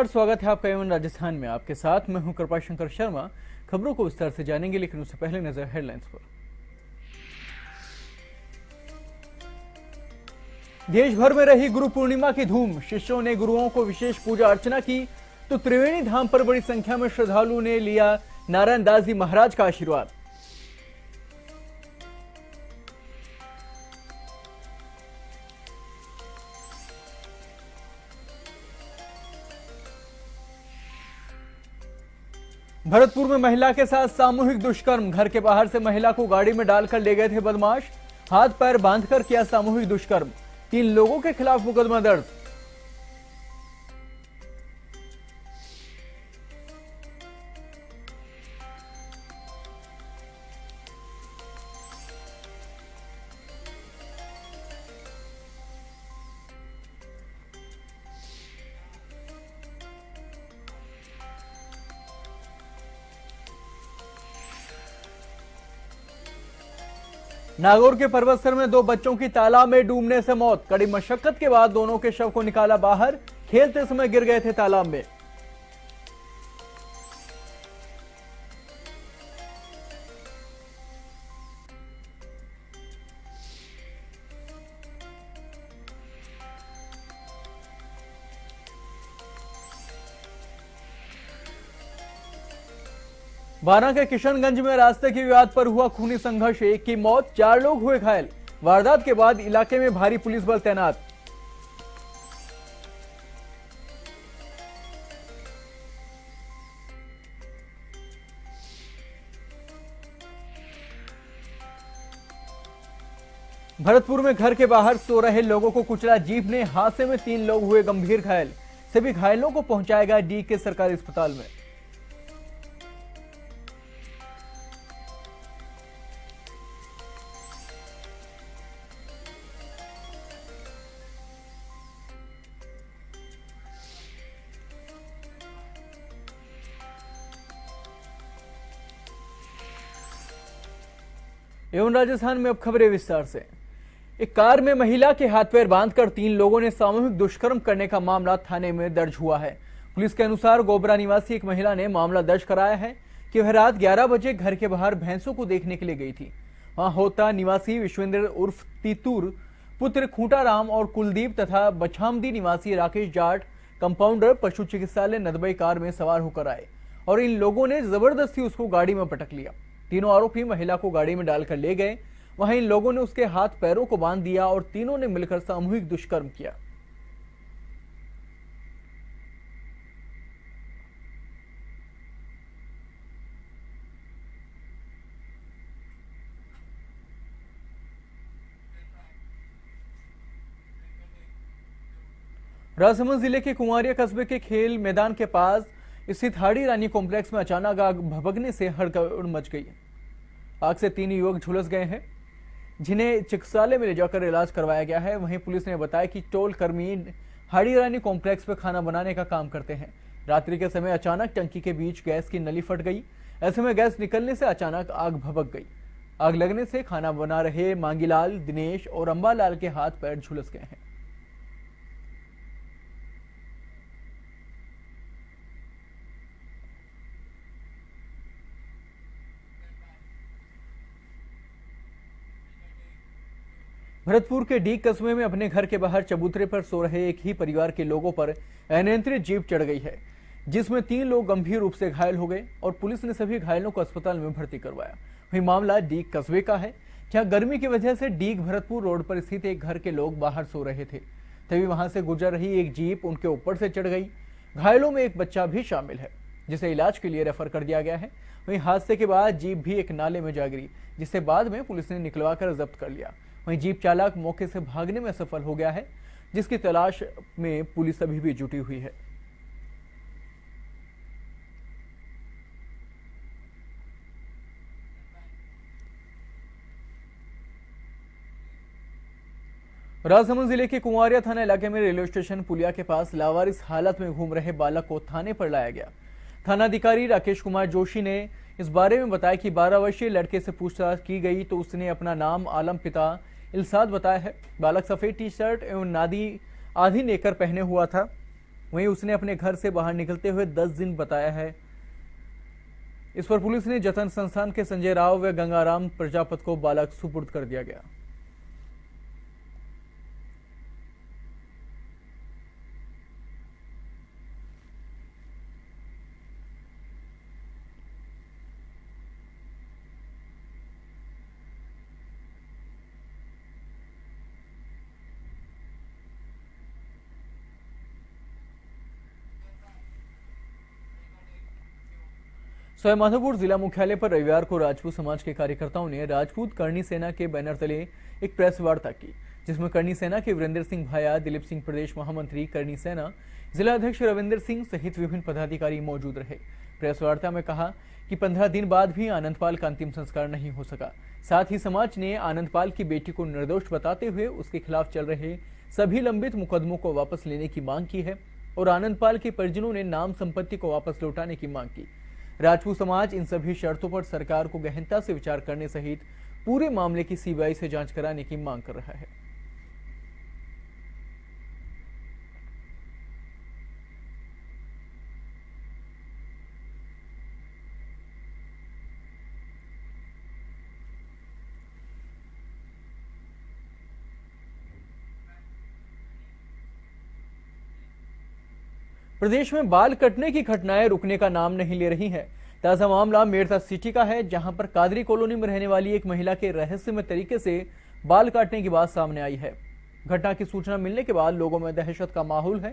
स्वागत है आपका एवं राजस्थान में। आपके साथ मैं हूं कृपा शंकर शर्मा। खबरों को विस्तार से जानेंगे, लेकिन उससे पहले नजर हेडलाइंस पर। देश भर में रही गुरु पूर्णिमा की धूम। शिष्यों ने गुरुओं को विशेष पूजा अर्चना की तो त्रिवेणी धाम पर बड़ी संख्या में श्रद्धालुओं ने लिया नारायण दास जी महाराज का आशीर्वाद। भरतपुर में महिला के साथ सामूहिक दुष्कर्म। घर के बाहर से महिला को गाड़ी में डालकर ले गए थे बदमाश। हाथ पैर बांधकर किया सामूहिक दुष्कर्म। 3 लोगों के खिलाफ मुकदमा दर्ज। नागौर के पर्वतसर में 2 बच्चों की तालाब में डूबने से मौत। कड़ी मशक्कत के बाद दोनों के शव को निकाला बाहर। खेलते समय गिर गए थे तालाब में। बारां के किशनगंज में रास्ते के विवाद पर हुआ खूनी संघर्ष। एक की मौत, 4 लोग हुए घायल। वारदात के बाद इलाके में भारी पुलिस बल तैनात। भरतपुर में घर के बाहर सो रहे लोगों को कुचला जीप ने। हादसे में 3 लोग हुए गंभीर घायल। सभी घायलों को पहुंचाया गया डी के सरकारी अस्पताल में। एवं राजस्थान में अब खबरें विस्तार से। एक कार में महिला के हाथ पैर बांधकर 3 लोगों ने सामूहिक दुष्कर्म करने का मामला थाने में दर्ज हुआ है। पुलिस के अनुसार गोबरा निवासी एक महिला ने मामला दर्ज कराया है कि वह रात 11 बजे घर के बाहर भैंसों को देखने के लिए गई थी। वहां होता निवासी विश्वेंद्र उर्फ तीतूर, पुत्र खूंटाराम और कुलदीप तथा बछामदी निवासी राकेश जाट कंपाउंडर पशु चिकित्सालय नदबई कार में सवार होकर आए और इन लोगों ने जबरदस्ती उसको गाड़ी में पटक लिया। तीनों आरोपी महिला को गाड़ी में डालकर ले गए। वहीं इन लोगों ने उसके हाथ पैरों को बांध दिया और तीनों ने मिलकर सामूहिक दुष्कर्म किया। राजसमंद जिले के कुंवारिया कस्बे के खेल मैदान के पास स्थित हाड़ी रानी कॉम्प्लेक्स में अचानक आग भभकने से हड़कंप मच गई। आग से 3 युवक झुलस गए हैं, जिन्हें चिकित्सालय में ले जाकर इलाज करवाया गया है। वहीं पुलिस ने बताया कि टोल कर्मी हाड़ी रानी कॉम्प्लेक्स पर खाना बनाने का काम करते हैं। रात्रि के समय अचानक टंकी के बीच गैस की नली फट गई। ऐसे में गैस निकलने से अचानक आग भभक गई। आग लगने से खाना बना रहे मांगीलाल, दिनेश और अंबालाल के हाथ पैर झुलस गए हैं। भरतपुर के डी कस्बे में अपने घर के बाहर चबूतरे पर सो रहे एक ही परिवार के लोगों पर अनियंत्रित जीप चढ़ गई है, जिसमें 3 लोग गंभीर रूप से घायल हो गए और पुलिस ने सभी घायलों को अस्पताल में भर्ती करवाया। वहीं मामला डीग कस्बे का है, जहां गर्मी की वजह से डीग भरतपुर रोड पर स्थित एक घर के लोग बाहर सो रहे थे। तभी वहां से गुजर रही एक जीप उनके ऊपर से चढ़ गई। घायलों में एक बच्चा भी शामिल है, जिसे इलाज के लिए रेफर कर दिया गया है। वहीं हादसे के बाद जीप भी एक नाले में जा गिरी, जिसे बाद में पुलिस ने निकलवाकर जब्त कर लिया। वहीं जीप चालक मौके से भागने में सफल हो गया है, जिसकी तलाश में पुलिस अभी भी जुटी हुई है। राजसमंद जिले के कुंवारिया थाना इलाके में रेलवे स्टेशन पुलिया के पास लावारिस हालत में घूम रहे बालक को थाने पर लाया गया। थानाधिकारी राकेश कुमार जोशी ने इस बारे में बताया कि 12 वर्षीय लड़के से पूछताछ की गई तो उसने अपना नाम आलम पिता इल्साद बताया है। बालक सफेद टी शर्ट एवं नादी आधी नेकर पहने हुआ था। वहीं उसने अपने घर से बाहर निकलते हुए 10 दिन बताया है। इस पर पुलिस ने जतन संस्थान के संजय राव व गंगाराम प्रजापत को बालक सुपुर्द कर दिया गया। सवाईमाधोपुर जिला मुख्यालय पर रविवार को राजपूत समाज के कार्यकर्ताओं ने राजपूत करणी सेना के बैनर तले एक प्रेस वार्ता की, जिसमें करणी सेना के वीरेंद्र सिंह भाया, दिलीप सिंह प्रदेश महामंत्री करणी सेना, जिला अध्यक्ष रविंदर सिंह सहित विभिन्न पदाधिकारी मौजूद रहे। प्रेस वार्ता में कहा कि 15 दिन बाद भी आनंदपाल का अंतिम संस्कार नहीं हो सका। साथ ही समाज ने आनंदपाल की बेटी को निर्दोष बताते हुए उसके खिलाफ चल रहे सभी लंबित मुकदमों को वापस लेने की मांग की है और आनंदपाल के परिजनों ने नाम संपत्ति को वापस लौटाने की मांग की। राजपूत समाज इन सभी शर्तों पर सरकार को गहनता से विचार करने सहित पूरे मामले की सीबीआई से जांच कराने की मांग कर रहा है। प्रदेश में बाल कटने की घटनाएं रुकने का नाम नहीं ले रही हैं। ताजा मामला मेरठ सिटी का है, जहां पर कादरी कॉलोनी में रहने वाली एक महिला के रहस्यमय तरीके से बाल काटने की बात सामने आई है। घटना की सूचना मिलने के बाद लोगों में दहशत का माहौल है।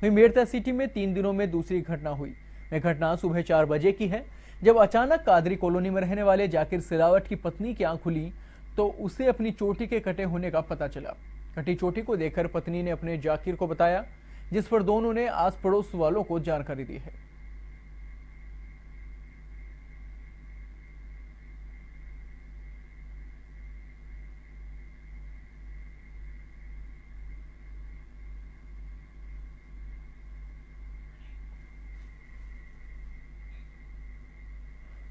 वहीं मेरठ सिटी में 3 दिनों में दूसरी घटना हुई। यह घटना सुबह 4 बजे की है, जब अचानक कादरी कॉलोनी में रहने वाले जाकिर सिलावट की पत्नी की आंख खुली तो उसे अपनी चोटी के कटे होने का पता चला। कटी चोटी को देखकर पत्नी ने अपने जाकिर को बताया, जिस पर दोनों ने आस पड़ोस वालों को जानकारी दी है।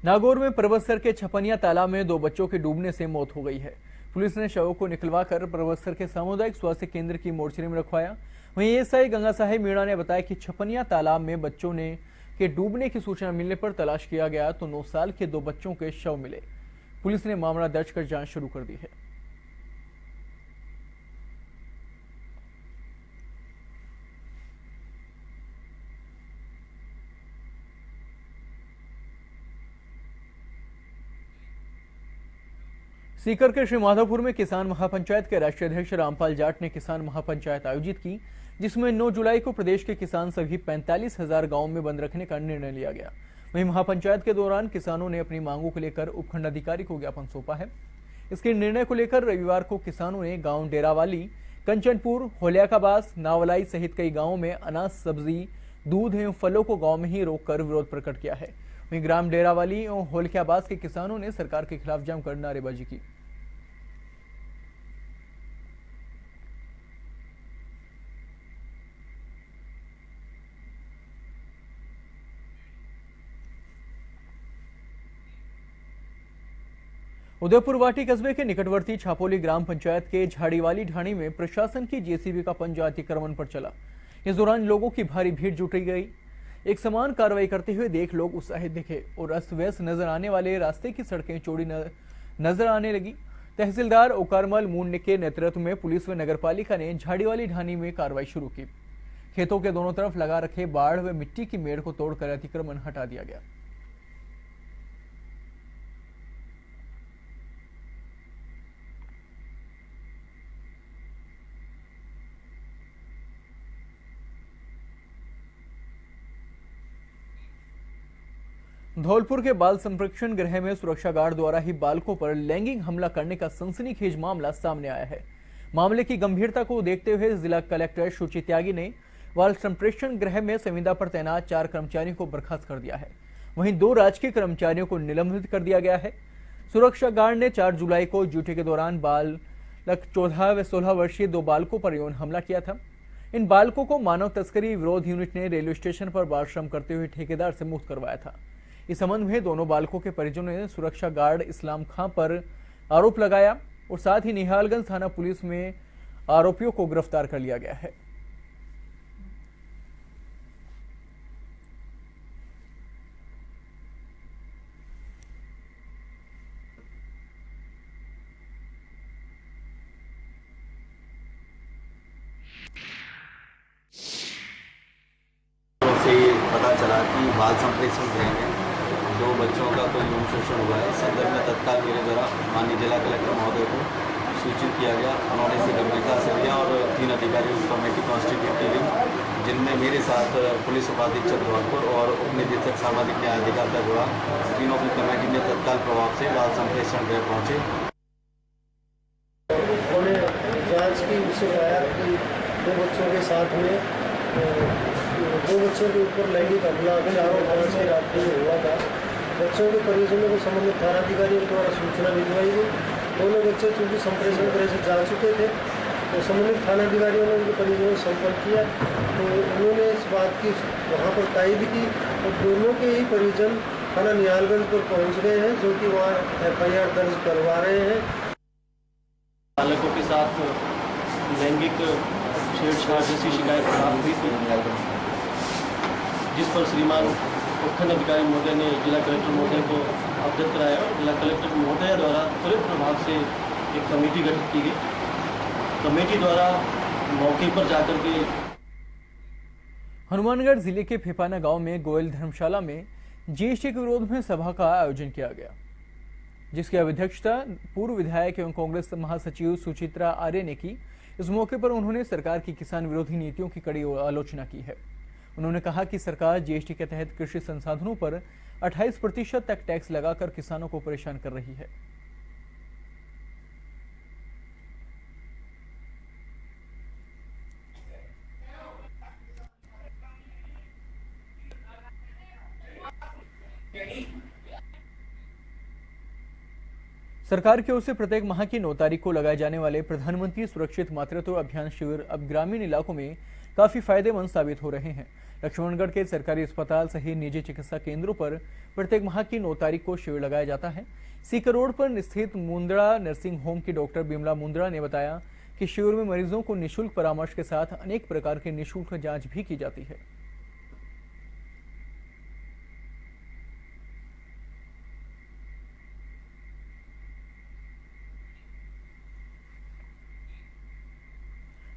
नागौर में परबतसर के छपनिया तालाब में 2 बच्चों के डूबने से मौत हो गई है। पुलिस ने शवों को निकलवाकर परबतसर के सामुदायिक स्वास्थ्य केंद्र की मोर्चरी में रखवाया। वहीं एएसआई गंगा साहेब मीणा ने बताया कि छपनिया तालाब में बच्चों के डूबने की सूचना मिलने पर तलाश किया गया तो 9 साल के 2 बच्चों के शव मिले। पुलिस ने मामला दर्ज कर जांच शुरू कर दी है। सीकर के श्रीमाधोपुर में किसान महापंचायत के राष्ट्रीय अध्यक्ष रामपाल जाट ने किसान महापंचायत आयोजित की, जिसमें 9 जुलाई को प्रदेश के किसान सभी 45,000 गांवों में बंद रखने का निर्णय लिया गया। वहीं महापंचायत के दौरान किसानों ने अपनी मांगों को लेकर उपखंड अधिकारी को ज्ञापन सौंपा है। इसके निर्णय को लेकर रविवार को किसानों ने गांव डेरावाली, कंचनपुर, होलियाकाबास, नावलाई सहित कई गांवों में अनाज, सब्जी, दूध एवं फलों को गांव में ही रोककर विरोध प्रकट किया है। वहीं ग्राम डेरावाली और होलियाकाबास के किसानों ने सरकार के खिलाफ जमकर नारेबाजी की। उदयपुर वाटी कस्बे के निकटवर्ती छापोली ग्राम पंचायत के झाड़ीवाली ढाणी में प्रशासन की जेसीबी का पंजा अतिक्रमण पर चला। इस दौरान लोगों की भारी भीड़ जुट गई। एक समान कार्रवाई करते हुए देख लोग उत्साहित दिखे और अस्त व्यस्त नजर आने वाले रास्ते की सड़कें चौड़ी नजर आने लगी। तहसीलदार ओकारमल मून के नेतृत्व में पुलिस व नगरपालिका ने झाड़ीवाली ढाणी में कार्रवाई शुरू की। खेतों के दोनों तरफ लगा रखे बाढ़ व मिट्टी की मेड़ को तोड़कर अतिक्रमण हटा दिया गया। धौलपुर के बाल संरक्षण गृह में सुरक्षा गार्ड द्वारा ही बालकों पर लैंगिक हमला करने का सनसनीखेज मामला सामने आया है। मामले की गंभीरता को देखते हुए जिला कलेक्टर सुचि त्यागी ने बाल संप्रेषण गृह में संविदा पर तैनात 4 कर्मचारियों को बर्खास्त कर दिया है। वहीं 2 राजकीय कर्मचारियों को निलंबित कर दिया गया है। सुरक्षा गार्ड ने 4 जुलाई को ड्यूटी के दौरान बालक 14 व 16 वर्षीय 2 बालकों पर यौन हमला किया था। इन बालकों को मानव तस्करी विरोध यूनिट ने रेलवे स्टेशन पर बाल श्रम करते हुए ठेकेदार से मुक्त करवाया था। इस संबंध में दोनों बालकों के परिजनों ने सुरक्षा गार्ड इस्लाम खां पर आरोप लगाया और साथ ही निहालगंज थाना पुलिस में आरोपियों को गिरफ्तार कर लिया गया है। पता चला कि बाल संप्रेषण गृह में 2 बच्चों का कोई यौन शोषण हुआ है। इस संदर्भ में तत्काल मेरे द्वारा माननीय जिला कलेक्टर महोदय को सूचित किया गया। उन्होंने इसे गंभीरता से लिया और 3 अधिकारियों की कमेटी कॉन्स्टिट्यूट की गई, जिनमें मेरे साथ पुलिस उपाधीक्षक धौलपुर और उप निदेशक सामाजिक न्याय अधिकारिता विभाग, तीनों की कमेटी में तत्काल प्रभाव से बाल संप्रेषण गृह पहुँचे। उन्होंने जांच की, उससे पाया कि 2 बच्चों के साथ में 2 बच्चों के ऊपर लैंगिक हमला भी आरोप 5 की रात में हुआ था। बच्चों के परिजनों को संबंधित थानाधिकारियों द्वारा सूचना भिजवाई गई। दोनों बच्चे चूँकि संप्रेषण गृह से जा चुके थे, तो संबंधित थानाधिकारियों ने उनके परिजनों से संपर्क किया, तो उन्होंने इस बात की वहाँ पर तायद की और दोनों के ही परिजन थाना निहालगंज पर पहुँच गए हैं, जो कि वहाँ FIR दर्ज करवा रहे हैं। बालकों के साथ लैंगिक छेड़छाड़ जैसी शिकायत प्राप्त हुई थी, जिस पर श्रीमान उपखंड अधिकारी महोदय ने जिला कलेक्टर महोदय को अवगत कराया। जिला कलेक्टर महोदय द्वारा त्वरित प्रभाव से एक कमेटी गठित की गई। कमेटी द्वारा मौके पर जाकर के हनुमानगढ़ जिले के फेफाना गांव में गोयल धर्मशाला में जीएसटी के विरोध में सभा का आयोजन किया गया, जिसकी अध्यक्षता पूर्व विधायक एवं कांग्रेस महासचिव सुचित्रा आर्य ने की। इस मौके पर उन्होंने सरकार की किसान विरोधी नीतियों की कड़ी आलोचना की है। उन्होंने कहा कि सरकार जीएसटी के तहत कृषि संसाधनों पर 28% तक टैक्स लगाकर किसानों को परेशान कर रही है। सरकार की ओर से प्रत्येक माह की 9 तारीख को लगाए जाने वाले प्रधानमंत्री सुरक्षित मातृत्व अभियान शिविर अब ग्रामीण इलाकों में काफी फायदेमंद साबित हो रहे हैं। लक्ष्मणगढ़ के सरकारी अस्पताल सहित निजी चिकित्सा केंद्रों पर प्रत्येक माह की 9 तारीख को शिविर लगाया जाता है। सीकर रोड पर स्थित मुंद्रा नर्सिंग होम की डॉक्टर बिमला मुंद्रा ने बताया कि शिविर में मरीजों को निःशुल्क परामर्श के साथ अनेक प्रकार के निःशुल्क जांच भी की जाती है।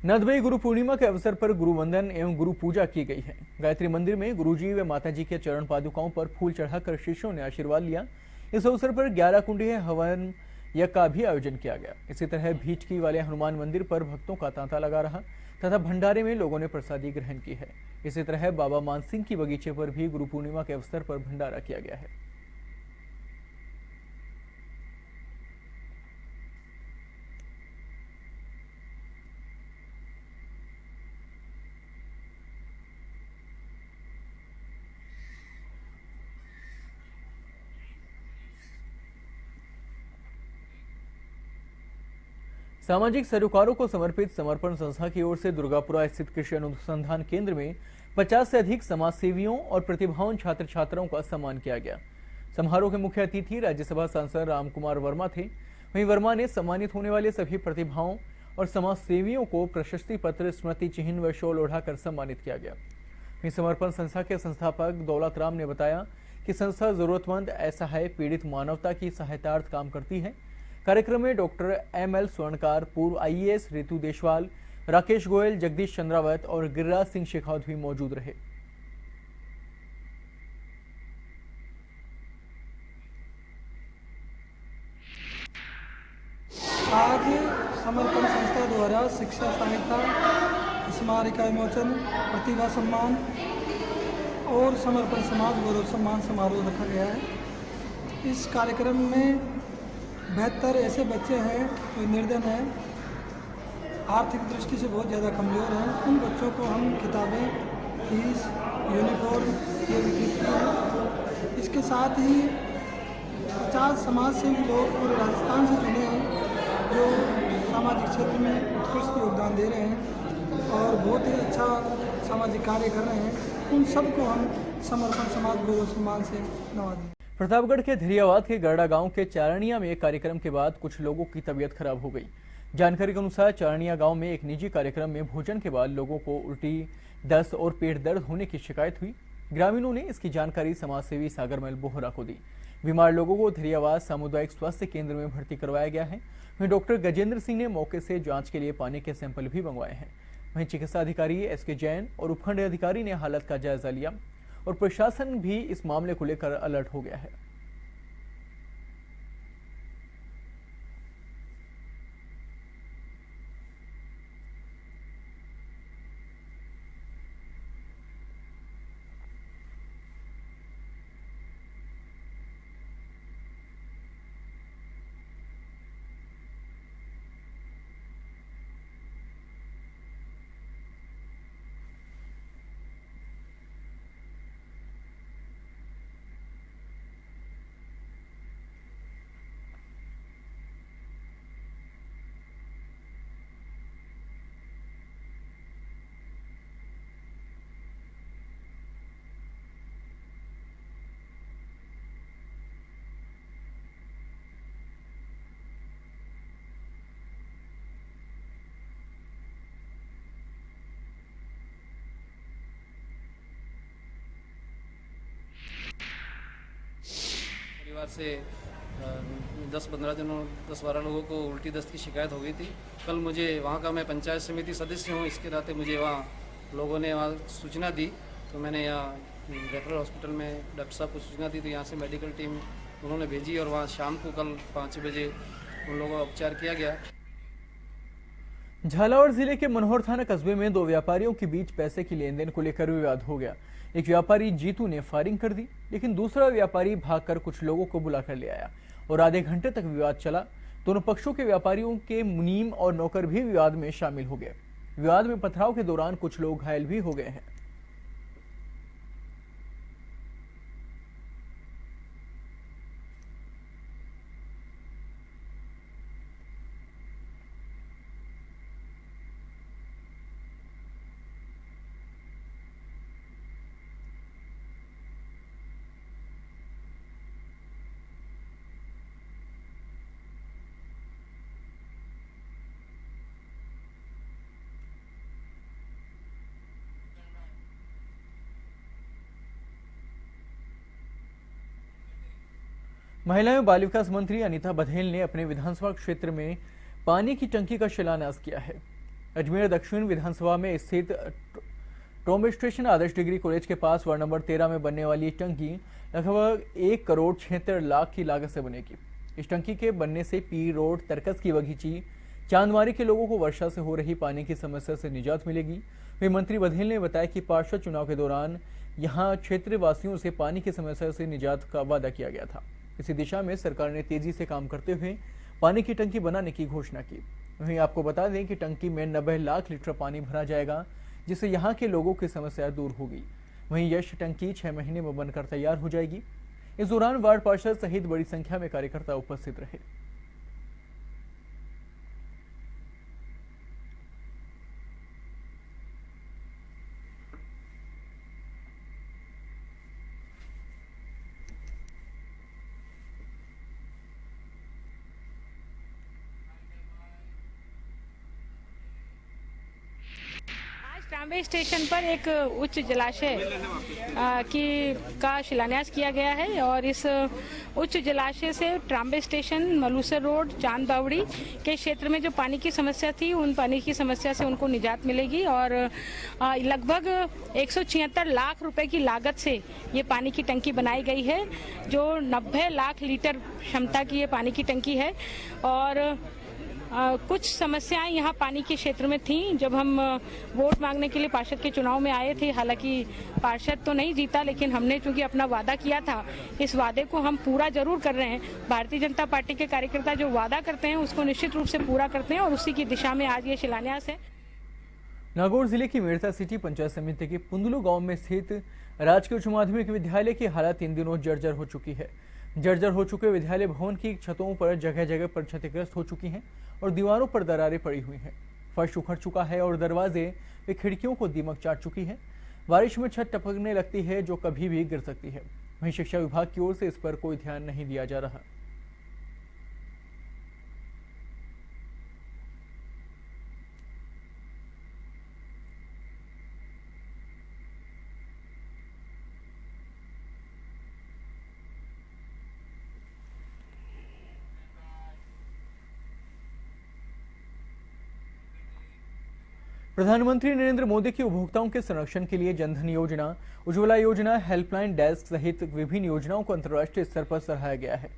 नदबई गुरु पूर्णिमा के अवसर पर गुरु वंदन एवं गुरु पूजा की गई है। गायत्री मंदिर में गुरुजी व माताजी के चरण पादुकाओं पर फूल चढ़ाकर शिष्यों ने आशीर्वाद लिया। इस अवसर पर 11 कुंडीय हवन यज्ञ का भी आयोजन किया गया। इसी तरह भीटकी वाले हनुमान मंदिर पर भक्तों का तांता लगा रहा तथा भंडारे में लोगों ने प्रसादी ग्रहण की है। इसी तरह बाबा मानसिंह की बगीचे पर भी गुरु पूर्णिमा के अवसर पर भंडारा किया गया है। सामाजिक सरोकारों को समर्पित समर्पण संस्था की ओर से दुर्गापुरा स्थित कृषि अनुसंधान केंद्र में 50 से अधिक समाज सेवियों और प्रतिभावान छात्र छात्राओं का सम्मान किया गया। समारोह के मुख्य अतिथि राज्यसभा सांसद रामकुमार वर्मा थे। वहीं वर्मा ने सम्मानित होने वाले सभी प्रतिभाओं और समाज सेवियों को प्रशस्ति पत्र, स्मृति चिन्ह व शॉल ओढ़ाकर सम्मानित किया गया। वहीं समर्पण संस्था के संस्थापक दौलत राम ने बताया कि संस्था जरूरतमंद, असहाय, पीड़ित मानवता की सहायतार्थ काम करती है। कार्यक्रम में डॉक्टर ML स्वर्णकार, पूर्व IAS रितु देशवाल, राकेश गोयल, जगदीश चंद्रावत और गिरिराज सिंह शेखावत भी मौजूद रहे। आज समर्पण संस्था द्वारा शिक्षा सहायता, स्मारिका विमोचन, प्रतिभा सम्मान और समर्पण समाज गौरव सम्मान समारोह रखा गया है। इस कार्यक्रम में 72 ऐसे बच्चे हैं जो निर्धन हैं, आर्थिक दृष्टि से बहुत ज़्यादा कमज़ोर हैं। उन बच्चों को हम किताबें, फीस, यूनिफॉर्म ये वितरित किए हैं। इसके साथ ही 50 समाज सेवी लोग पूरे राजस्थान से चुने हैं जो सामाजिक क्षेत्र में उत्कृष्ट योगदान दे रहे हैं और बहुत ही अच्छा सामाजिक कार्य कर रहे हैं। उन सबको हम समर्पण समाज गौरव सम्मान से नवाजें। प्रतापगढ़ के धरियावाद के गरडा गांव के चारणिया में एक कार्यक्रम के बाद कुछ लोगों की तबीयत खराब हो गई। जानकारी के अनुसार चारणिया गांव में एक निजी कार्यक्रम में भोजन के बाद लोगों को उल्टी, दस्त और पेट दर्द होने की शिकायत हुई। ग्रामीणों ने इसकी जानकारी समाजसेवी सागरमल बोहरा को दी। बीमार लोगों को धरियावाद सामुदायिक स्वास्थ्य केंद्र में भर्ती करवाया गया है। वहीं डॉक्टर गजेंद्र सिंह ने मौके से जांच के लिए पानी के सैंपल भी मंगवाए हैं। वहीं चिकित्सा अधिकारी SK जैन और उपखंड अधिकारी ने हालत का जायजा लिया। और प्रशासन भी इस मामले को लेकर अलर्ट हो गया है। परिवार से 10-12 लोगों को उल्टी दस्त की शिकायत हो गई थी। कल मुझे वहाँ का, मैं पंचायत समिति सदस्य हूँ, इसके नाते मुझे वहाँ लोगों ने वहाँ सूचना दी, तो मैंने यहाँ रेफरल हॉस्पिटल में डॉक्टर साहब को सूचना दी, तो यहाँ से मेडिकल टीम उन्होंने भेजी और वहाँ शाम को कल 5 बजे उन लोगों का उपचार किया गया। झालावाड़ जिले के मनोहर थाना कस्बे में दो व्यापारियों के बीच पैसे की लेन देन को लेकर विवाद हो गया। एक व्यापारी जीतू ने फायरिंग कर दी, लेकिन दूसरा व्यापारी भागकर कुछ लोगों को बुलाकर ले आया और आधे घंटे तक विवाद चला। दोनों पक्षों के व्यापारियों के मुनीम और नौकर भी विवाद में शामिल हो गए। विवाद में पथराव के दौरान कुछ लोग घायल भी हो गए हैं। महिला एवं बाल विकास मंत्री अनीता बघेल ने अपने विधानसभा क्षेत्र में पानी की टंकी का शिलान्यास किया है। अजमेर दक्षिण विधानसभा में स्थित टॉम्बे स्टेशन आदर्श डिग्री कॉलेज के पास वार्ड नंबर 13 में बनने वाली टंकी लगभग 1 करोड़ 76 लाख की लागत से बनेगी। इस टंकी के बनने से पी रोड, तरकस की बगीची, चांदमारी के लोगों को वर्षा से हो रही पानी की समस्या से निजात मिलेगी। वहीं मंत्री बघेल ने बताया कि पार्षद चुनाव के दौरान यहां क्षेत्र वासियों से पानी की समस्या से निजात का वादा किया गया था। इसी दिशा में सरकार ने तेजी से काम करते हुए पानी की टंकी बनाने की घोषणा की। वहीं आपको बता दें कि टंकी में 90 लाख लीटर पानी भरा जाएगा, जिससे यहां के लोगों की समस्या दूर होगी। वहीं यश टंकी 6 महीने में बनकर तैयार हो जाएगी। इस दौरान वार्ड पार्षद सहित बड़ी संख्या में कार्यकर्ता उपस्थित रहे। ट्राम्बे स्टेशन पर एक उच्च जलाशय का शिलान्यास किया गया है और इस उच्च जलाशय से ट्राम्बे स्टेशन, मलूसर रोड, चांद बावड़ी के क्षेत्र में जो पानी की समस्या थी, उन पानी की समस्या से उनको निजात मिलेगी और लगभग 176 लाख रुपए की लागत से ये पानी की टंकी बनाई गई है, जो 90 लाख लीटर क्षमता की ये पानी की टंकी है। और कुछ समस्याएं यहाँ पानी के क्षेत्र में थी। जब हम वोट मांगने के लिए पार्षद के चुनाव में आए थे, हालांकि पार्षद तो नहीं जीता, लेकिन हमने चूंकि अपना वादा किया था, इस वादे को हम पूरा जरूर कर रहे हैं। भारतीय जनता पार्टी के कार्यकर्ता जो वादा करते हैं उसको निश्चित रूप से पूरा करते हैं और उसी की दिशा में आज ये शिलान्यास है। नागौर जिले की मेड़ता सिटी पंचायत समिति के पुंदलू गांव में स्थित राजकीय उच्च माध्यमिक विद्यालय की हालत इन दिनों जर्जर हो चुकी है। जर्जर हो चुके विद्यालय भवन की छतों पर जगह जगह पर क्षतिग्रस्त हो चुकी हैं और दीवारों पर दरारें पड़ी हुई हैं। फर्श उखड़ चुका है और दरवाजे व खिड़कियों को दीमक चाट चुकी है। बारिश में छत टपकने लगती है जो कभी भी गिर सकती है। वहीं शिक्षा विभाग की ओर से इस पर कोई ध्यान नहीं दिया जा रहा। प्रधानमंत्री नरेंद्र मोदी की उपभोक्ताओं के संरक्षण के लिए जनधन योजना, उज्ज्वला योजना, हेल्पलाइन डेस्क सहित विभिन्न योजनाओं को अंतर्राष्ट्रीय स्तर पर सराहा गया है।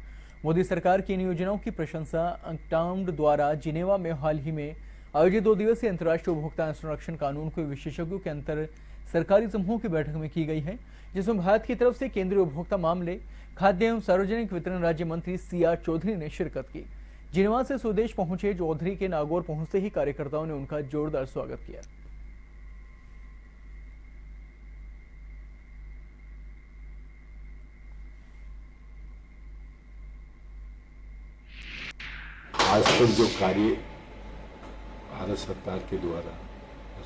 मोदी सरकार की इन योजनाओं की प्रशंसा अंकटाउंड द्वारा जिनेवा में हाल ही में आयोजित 2 दिवसीय अंतर्राष्ट्रीय उपभोक्ता संरक्षण कानून के विशेषज्ञों के अंतर सरकारी समूह की बैठक में की गई है, जिसमें भारत की तरफ से केंद्रीय उपभोक्ता मामले, खाद्य एवं सार्वजनिक वितरण राज्य मंत्री CR चौधरी ने शिरकत की। जिनेवा से स्वदेश पहुंचे चौधरी के नागौर पहुंचते ही कार्यकर्ताओं ने उनका जोरदार स्वागत किया। आज तक जो कार्य भारत सरकार के द्वारा,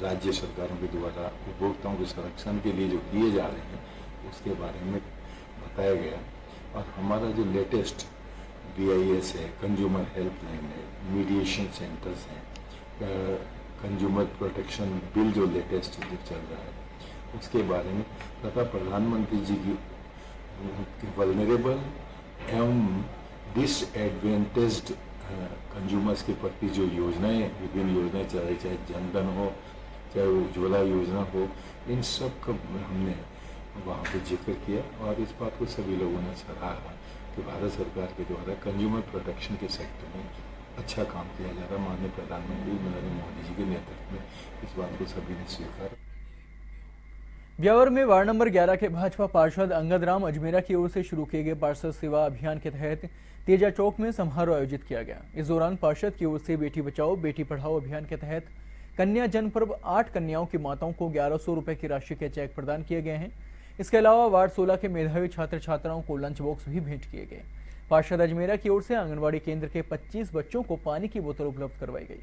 राज्य सरकारों के द्वारा उपभोक्ताओं के संरक्षण के लिए जो किए जा रहे हैं उसके बारे में बताया गया। और हमारा जो लेटेस्ट BIS है, कंज्यूमर हेल्पलाइन है, मीडिएशन सेंटर्स हैं, कंज्यूमर प्रोटेक्शन बिल जो लेटेस्ट जो चल रहा है उसके बारे में तथा प्रधानमंत्री जी की वल्नरेबल एवं डिसएडवेंटेज्ड कंज्यूमर्स के प्रति जो योजनाएं, विभिन्न योजनाएं चल रही, चाहे जनधन हो, चाहे उज्ज्वला योजना हो, इन सब का हमने वहाँ पे जिक्र किया। और इस बात को सभी लोगों ने सराहा कि भारत सरकार के द्वारा कंज्यूमर प्रोटेक्शन के सेक्टर में अच्छा काम किया जा रहा। माननीय प्रधानमंत्री नरेंद्र मोदी जी के नेतृत्व में इस बात को सभी ने स्वीकारा। ब्यावर में वार्ड नंबर 11 के भाजपा पार्षद अंगद राम अजमेरा की ओर से शुरू किए गए पार्षद सेवा अभियान के तहत तेजा चौक में समारोह आयोजित किया गया। इस दौरान पार्षद की ओर से बेटी बचाओ बेटी पढ़ाओ अभियान के तहत कन्या जन्म पर 8 कन्याओं की माताओं को 1100 रुपए की राशि के चेक प्रदान किए गए हैं। इसके अलावा वार्ड 16 के मेधावी छात्र छात्राओं को लंच बॉक्स भी भेंट किए गए। पार्षद अजमेरा की ओर से आंगनबाड़ी केंद्र के 25 बच्चों को पानी की बोतल उपलब्ध करवाई गई।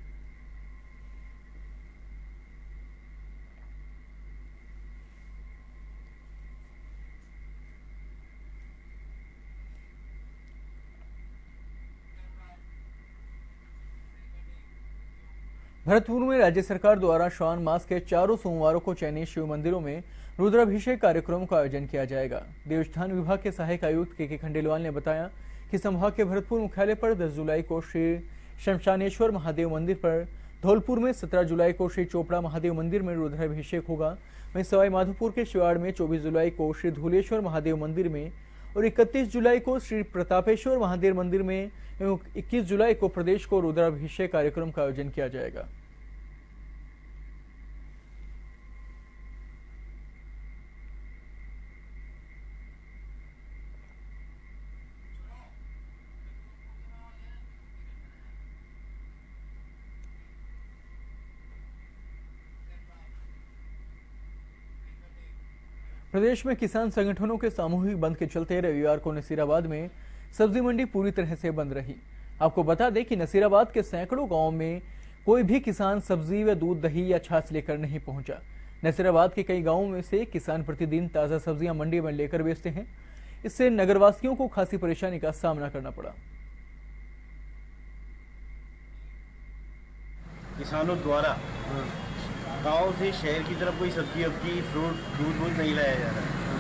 भरतपुर में राज्य सरकार द्वारा श्रावण मास के चारों सोमवारों को चयनित शिव मंदिरों में रुद्राभिषेक कार्यक्रम का आयोजन किया जाएगा। देवस्थान विभाग के सहायक आयुक्त के खंडेलवाल ने बताया कि संभाग के भरतपुर मुख्यालय पर 10 जुलाई को श्री शमशानेश्वर महादेव मंदिर पर, धौलपुर में 17 जुलाई को श्री चोपड़ा महादेव मंदिर में रुद्राभिषेक होगा। वहीं सवाई माधोपुर के शिवाड़ में 24 जुलाई को श्री धूलेश्वर महादेव मंदिर में और 31 जुलाई को श्री प्रतापेश्वर महादेव मंदिर में एवं 21 जुलाई को प्रदेश को रुद्राभिषेक कार्यक्रम का आयोजन किया जाएगा। प्रदेश में किसान संगठनों के सामूहिक बंद के चलते रविवार को नसीराबाद में सब्जी मंडी पूरी तरह से बंद रही। आपको बता दें कि नसीराबाद के सैकड़ों गांवों में कोई भी किसान सब्जी व दूध, दही या छाछ लेकर नहीं पहुंचा। नसीराबाद के कई गांवों में से किसान प्रतिदिन ताजा सब्जियां मंडी में लेकर बेचते हैं। इससे नगरवासियों को खासी परेशानी का सामना करना पड़ा। किसानों द्वारा गांव से शहर की तरफ कोई सब्जी वब्जी, फ्रूट, दूध नहीं लाया जा रहा है।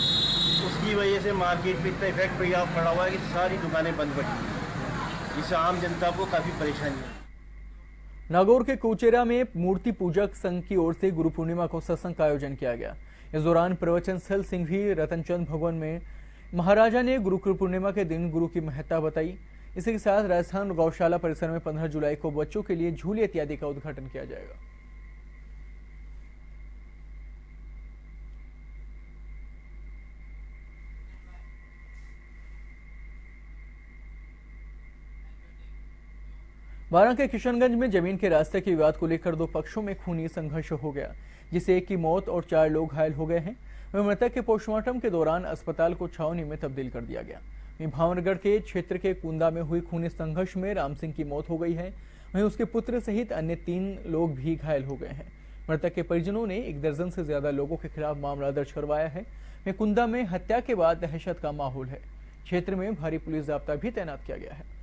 उसकी वजह से मार्केट पे इतना इफेक्ट पड़ा हुआ है कि सारी दुकानें बंद पड़ी हैं, जिससे आम जनता को काफ़ी परेशानी है। नागौर के कोचेरा में मूर्ति पूजक संघ की ओर से गुरु पूर्णिमा को सत्संग का आयोजन किया गया। इस दौरान प्रवचन स्थल सिंघवी रतनचंद भवन में महाराजा ने गुरु पूर्णिमा के दिन गुरु की महत्ता बताई। इसी के साथ राजस्थान गौशाला परिसर में 15 जुलाई को बच्चों के लिए झूले इत्यादि का उद्घाटन किया जाएगा। बारां के किशनगंज में जमीन के रास्ते के विवाद को लेकर 2 पक्षों में खूनी संघर्ष हो गया, जिससे एक की मौत और 4 लोग घायल हो गए हैं। वहीं मृतक के पोस्टमार्टम के दौरान अस्पताल को छावनी में तब्दील कर दिया गया। वहीं भावनगढ़ के क्षेत्र के कुंदा में हुई खूनी संघर्ष में राम सिंह की मौत हो गई है। वहीं उसके पुत्र सहित अन्य 3 लोग भी घायल हो गए हैं। मृतक के परिजनों ने 1 दर्जन से ज्यादा लोगों के खिलाफ मामला दर्ज करवाया है। वहीं कुंदा में हत्या के बाद दहशत का माहौल है। क्षेत्र में भारी पुलिस जाब्ता भी तैनात किया गया है।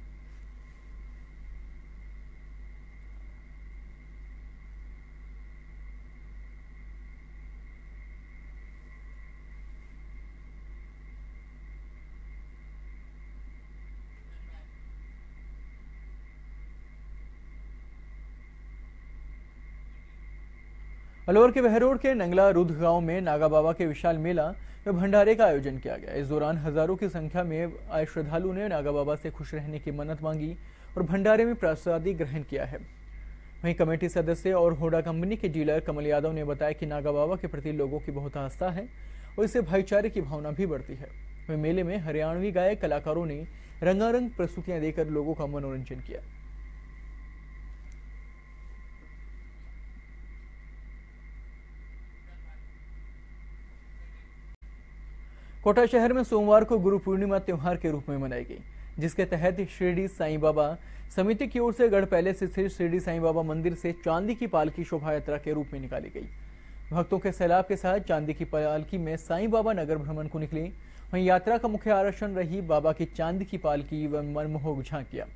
अलवर के बहरोड के नंगला रुद्र गांव में नागा बाबा के विशाल मेला में भंडारे का आयोजन किया गया। इस दौरान हजारों की संख्या में आए श्रद्धालु ने नागा बाबा से खुश रहने की मन्नत मांगी और भंडारे में प्रसादी ग्रहण किया है। वहीं कमेटी सदस्य और होंडा कंपनी के डीलर कमल यादव ने बताया कि नागा बाबा के प्रति लोगों की बहुत आस्था है और इससे भाईचारे की भावना भी बढ़ती है। वहीं मेले में हरियाणवी गायक कलाकारों ने रंगारंग प्रस्तुतियां देकर लोगों का मनोरंजन किया। कोटा शहर में सोमवार को गुरु पूर्णिमा त्योहार के रूप में मनाई गई, जिसके तहत शिरडी साईं बाबा समिति की ओर से गढ़ पैलेस स्थित शिरडी साईं बाबा मंदिर से चांदी की पालकी शोभा यात्रा के रूप में निकाली गई। भक्तों के सैलाब के साथ चांदी की पालकी में साईं बाबा नगर भ्रमण को निकले। वहीं यात्रा का मुख्य आकर्षण रही बाबा की चांदी की पालकी व मनमोहक झांकियां।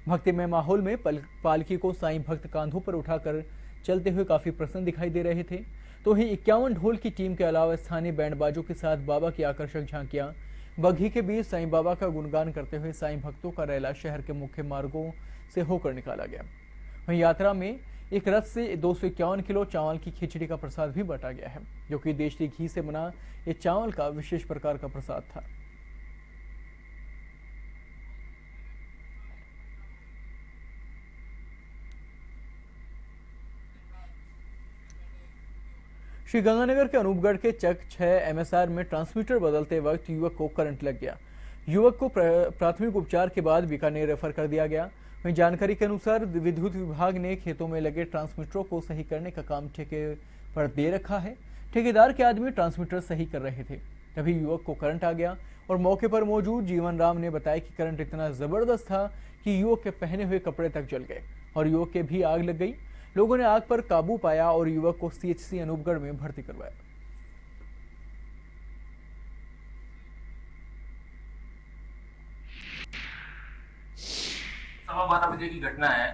भक्तिमय माहौल में पालकी को साईं भक्त कांधों पर उठाकर चलते हुए काफी प्रसन्न दिखाई दे रहे थे। तो वहीं 51 ढोल की टीम के अलावा स्थानीय बैंड बाजों के साथ बाबा की आकर्षक झांकियां बग्घी के बीच साईं बाबा का गुणगान करते हुए साईं भक्तों का रैला शहर के मुख्य मार्गों से होकर निकाला गया। वहीं यात्रा में एक रथ से 251 किलो चावल की खिचड़ी का प्रसाद भी बांटा गया है, जो कि देशी घी से बना ये चावल का विशेष प्रकार का प्रसाद था। श्री गंगानगर के अनूपगढ़ के चक 6 एमएसआर में ट्रांसमीटर बदलते वक्त युवक को करंट लग गया। युवक को प्राथमिक उपचार के बाद बीकानेर रेफर कर दिया गया। वहीं जानकारी के अनुसार विद्युत विभाग ने खेतों में लगे ट्रांसमीटरों को सही करने का काम ठेके पर दे रखा है। ठेकेदार के आदमी ट्रांसमीटर सही कर रहे थे, तभी युवक को करंट आ गया और मौके पर मौजूद जीवन राम ने बताया कि करंट इतना जबरदस्त था कि युवक के पहने हुए कपड़े तक जल गए और युवक के भी आग लग गई। लोगों ने आग पर काबू पाया और युवक को सीएचसी अनूपगढ़ में भर्ती करवाया। सवा 12 बजे की घटना है।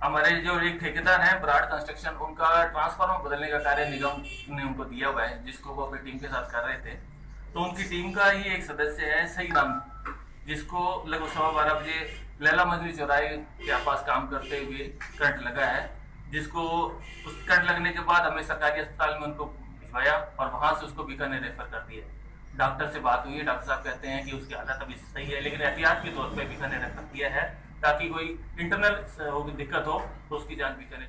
हमारे जो एक ठेकेदार हैं बराड़ कंस्ट्रक्शन, उनका ट्रांसफार्मर बदलने का कार्य निगम ने उनको दिया हुआ है, जिसको वो अपनी टीम के साथ कर रहे थे। तो उनकी टीम का ही एक सदस्य है सही नाम, जिसको लगभग सवा 12 बजे लैला मजरी चौराहे के आसपास काम करते हुए करंट लगा है, जिसको उस करंट लगने के बाद हमें सरकारी अस्पताल में उनको भिजवाया और वहां से उसको बीकानेर रेफर कर दिया। डॉक्टर से बात हुई है, डॉक्टर साहब कहते हैं कि उसकी हालत अभी सही है, लेकिन एहतियात के तौर पर बीकानेर रेफर किया है ताकि कोई इंटरनल दिक्कत हो तो उसकी जांच भी करें।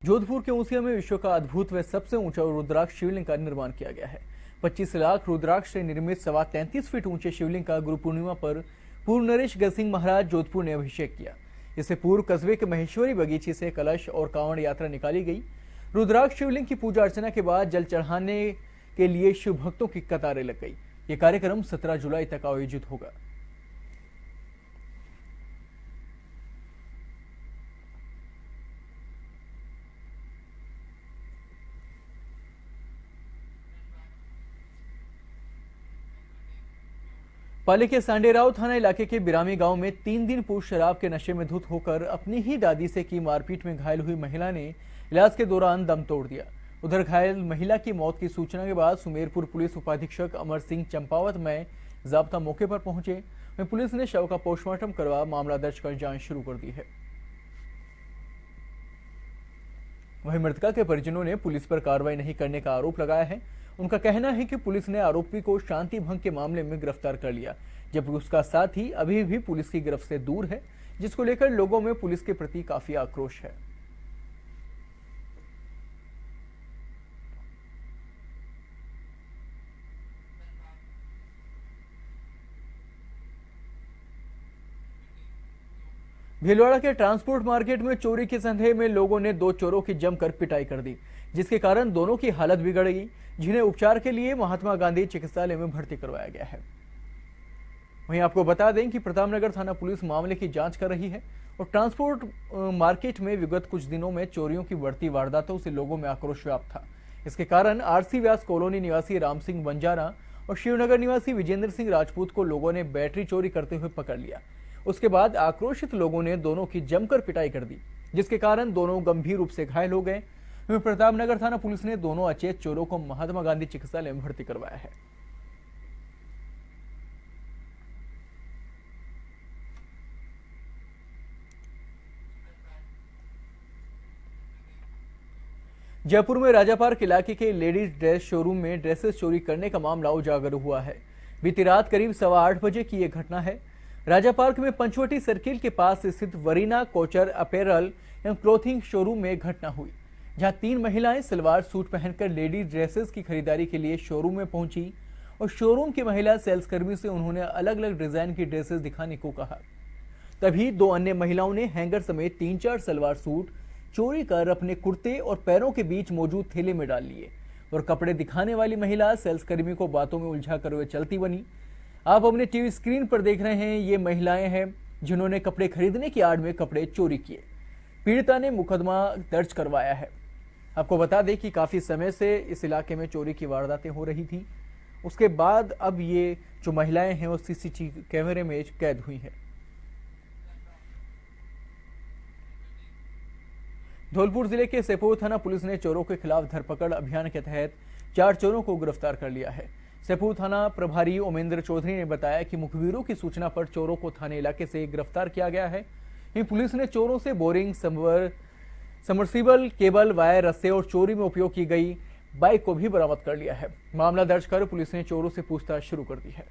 जोधपुर के ऊसिया में विश्व का अद्भुत व सबसे ऊंचा रुद्राक्ष शिवलिंग का निर्माण किया गया है। 25 लाख रुद्राक्ष से निर्मित 33.25 फीट ऊंचे शिवलिंग का गुरु पूर्णिमा पर पूर्व नरेश गसिंह महाराज जोधपुर ने अभिषेक किया। इससे पूर्व कस्बे के महेश्वरी बगीचे से कलश और कांवड़ यात्रा निकाली गई। रुद्राक्ष शिवलिंग की पूजा अर्चना के बाद जल चढ़ाने के लिए शिव भक्तों की कतारें लग गई। ये कार्यक्रम 17 जुलाई तक आयोजित होगा। पाली के सांडेराव थाना इलाके के बिरामी गांव में 3 दिन पूर्व शराब के नशे में धुत होकर अपनी ही दादी से की मारपीट में घायल हुई महिला ने इलाज के दौरान दम तोड़ दिया। उधर घायल महिला की मौत की सूचना के बाद सुमेरपुर पुलिस उपाधीक्षक अमर सिंह चंपावत में जाब्ता मौके पर पहुंचे। वहीं पुलिस ने शव का पोस्टमार्टम करवा मामला दर्ज कर जांच शुरू कर दी है। वहीं मृतका के परिजनों ने पुलिस पर कार्रवाई नहीं करने का आरोप लगाया है। उनका कहना है कि पुलिस ने आरोपी को शांति भंग के मामले में गिरफ्तार कर लिया, जबकि उसका साथी अभी भी पुलिस की गिरफ्त से दूर है, जिसको लेकर लोगों में पुलिस के प्रति काफी आक्रोश है। भीलवाड़ा के ट्रांसपोर्ट मार्केट में चोरी के संदेह में लोगों ने 2 चोरों की जमकर पिटाई कर दी, जिसके कारण दोनों की हालत बिगड़ गई, जिन्हें उपचार के लिए महात्मा गांधी चिकित्सालय में भर्ती करवाया गया है। वहीं आपको बता दें कि प्रतापनगर थाना पुलिस मामले की जांच कर रही है और ट्रांसपोर्ट मार्केट में विगत कुछ दिनों में चोरियों की बढ़ती वारदातों से लोगों में आक्रोश व्याप्त था। इसके कारण आरसी व्यास कॉलोनी निवासी राम सिंह बंजारा और शिवनगर निवासी विजेंद्र सिंह राजपूत को लोगों ने बैटरी चोरी करते हुए पकड़ लिया। उसके बाद आक्रोशित लोगों ने दोनों की जमकर पिटाई कर दी, जिसके कारण दोनों गंभीर रूप से घायल हो गए। प्रतापनगर थाना पुलिस ने दोनों अचेत चोरों को महात्मा गांधी चिकित्सालय में भर्ती करवाया है। जयपुर में राजा पार्क इलाके के लेडीज ड्रेस शोरूम में ड्रेसेस चोरी करने का मामला उजागर हुआ है। बीती रात करीब 8:15 बजे की यह घटना है। राजा पार्क में पंचवटी सर्किल के पास स्थित वरीना कोचर अपैरल एवं क्लोथिंग शोरूम में घटना हुई, जहां 3 महिलाएं सलवार सूट पहनकर लेडीज ड्रेसेस की खरीदारी के लिए शोरूम में पहुंची और शोरूम की महिला सेल्स कर्मी से उन्होंने अलग अलग डिजाइन की ड्रेसेस दिखाने को कहा। तभी 2 अन्य महिलाओं ने हैंगर समेत 3-4 सलवार सूट चोरी कर अपने कुर्ते और पैरों के बीच मौजूद थैले में डाल लिए और कपड़े दिखाने वाली महिला सेल्स कर्मी को बातों में उलझा कर हुए चलती बनी। आप अपने टीवी स्क्रीन पर देख रहे हैं, ये महिलाएं हैं जिन्होंने कपड़े खरीदने की आड़ में कपड़े चोरी किए। पीड़िता ने मुकदमा दर्ज करवाया है। आपको बता दें कि काफी समय से इस इलाके में चोरी की वारदातें हो रही थी। उसके बाद अब ये जो महिलाएं हैं वो सीसीटीवी कैमरे में कैद हुई हैं। धौलपुर जिले के सेपुर थाना पुलिस ने चोरों के खिलाफ धरपकड़ अभियान के तहत 4 चोरों को गिरफ्तार कर लिया है। सेपुर थाना प्रभारी ओमेंद्र चौधरी ने बताया कि मुखबिरों की सूचना पर चोरों को थाने इलाके से गिरफ्तार किया गया है। पुलिस ने चोरों से बोरिंग, समर्सिबल, केबल, वायर, रस्से और चोरी में उपयोग की गई बाइक को भी बरामद कर लिया है। मामला दर्ज कर पुलिस ने चोरों से पूछताछ शुरू कर दी है।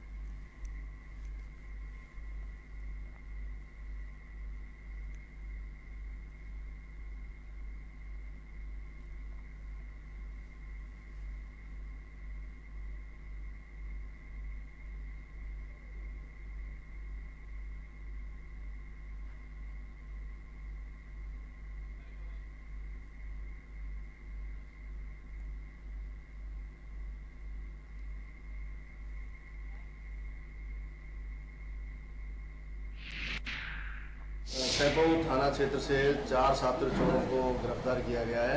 सेपुर थाना क्षेत्र से 4 छात्र चोरों को गिरफ्तार किया गया है,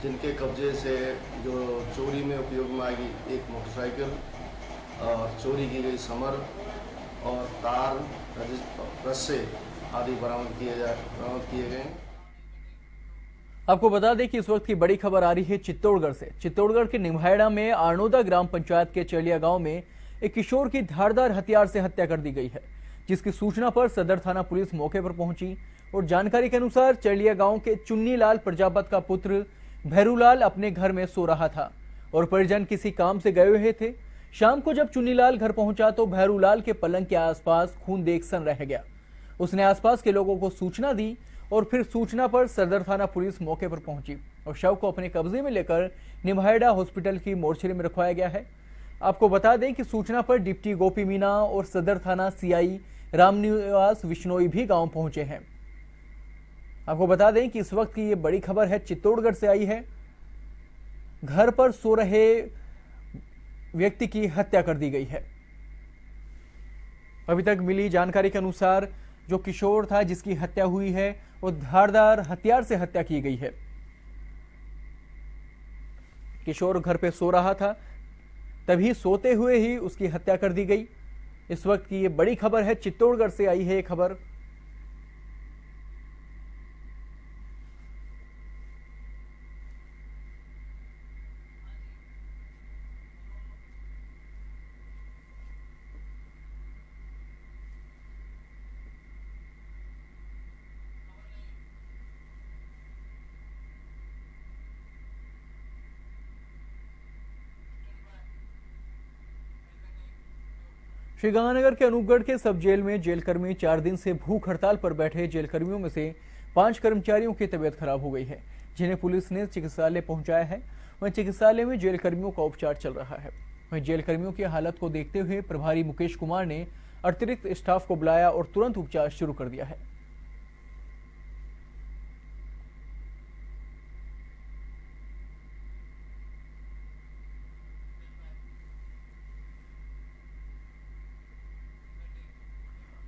जिनके कब्जे से जो चोरी में उपयोग में आई एक मोटरसाइकिल और चोरी की गई समर और तार, रस्से आदि बरामद किए गए। आपको बता दें कि इस वक्त की बड़ी खबर आ रही है चित्तौड़गढ़ से। चित्तौड़गढ़ के निम्हाड़ा में आरनोदा ग्राम पंचायत के चलिया गांव में एक किशोर की धारदार हथियार से हत्या कर दी गई है, जिसकी सूचना पर सदर थाना पुलिस मौके पर पहुंची और जानकारी के अनुसार चलिया गांव के चुन्नीलाल प्रजापत का पुत्र भैरूलाल अपने घर में सो रहा था और परिजन किसी काम से गए हुए थे। शाम को जब चुन्नीलाल घर पहुंचा तो भैरूलाल के पलंग के आसपास खून देख सन रह गया। उसने आसपास के लोगों को सूचना दी और फिर सूचना पर सदर थाना पुलिस मौके पर पहुंची और शव को अपने कब्जे में लेकर निम्हाड़ा हॉस्पिटल की मोर्चरी में रखवाया गया है। आपको बता दें कि सूचना पर डिप्टी गोपी मीना और सदर थाना सीआई रामनिवास विश्नोई भी गांव पहुंचे हैं। आपको बता दें कि इस वक्त की ये बड़ी खबर है, चित्तौड़गढ़ से आई है। घर पर सो रहे व्यक्ति की हत्या कर दी गई है। अभी तक मिली जानकारी के अनुसार जो किशोर था जिसकी हत्या हुई है वो धारदार हथियार से हत्या की गई है। किशोर घर पे सो रहा था, तभी सोते हुए ही उसकी हत्या कर दी गई। इस वक्त की ये बड़ी खबर है, चित्तौड़गढ़ से आई है ये खबर। श्रीगंगानगर के अनूपगढ़ के सब जेल में जेलकर्मी 4 दिन से भूख हड़ताल पर बैठे जेलकर्मियों में से 5 कर्मचारियों की तबीयत खराब हो गई है, जिन्हें पुलिस ने चिकित्सालय पहुंचाया है। वहीं चिकित्सालय में जेलकर्मियों का उपचार चल रहा है। वहीं जेलकर्मियों की हालत को देखते हुए प्रभारी मुकेश कुमार ने अतिरिक्त स्टाफ को बुलाया और तुरंत उपचार शुरू कर दिया है।